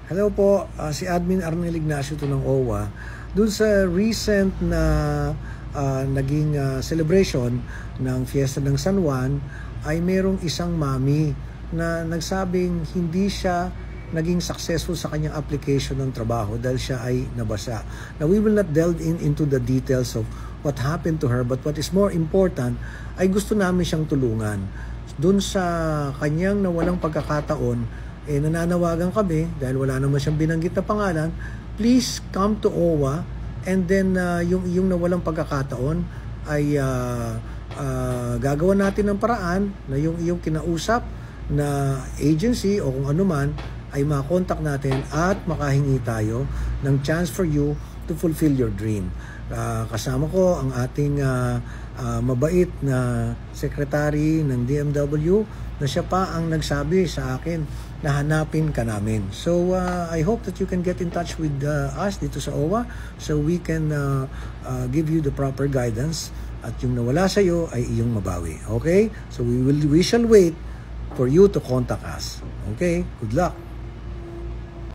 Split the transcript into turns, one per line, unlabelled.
Hello po, si Admin Arnel Ignacio to ng OWA. Doon sa recent na naging celebration ng Fiesta ng San Juan ay merong isang mami na nagsabing hindi siya naging successful sa kanyang application ng trabaho dahil siya ay nabasa. Now, we will not delve into the details of what happened to her, but what is more important ay gusto namin siyang tulungan. Doon sa kanyang nawalang pagkakataon, nananawagan kami dahil wala naman siyang binanggit na pangalan, please come to OWA, and then yung nawalang pagkakataon ay gagawa natin ng paraan na yung kinausap na agency o kung ano man ay makontak natin at makahingi tayo ng chance for you to fulfill your dream. Kasama ko ang ating mabait na secretary ng DMW na siya pa ang nagsabi sa akin na hanapin ka namin. So, I hope that you can get in touch with us dito sa OWA so we can give you the proper guidance at yung nawala sa iyo ay iyong mabawi. Okay? So, we shall wait for you to contact us. Okay? Good luck.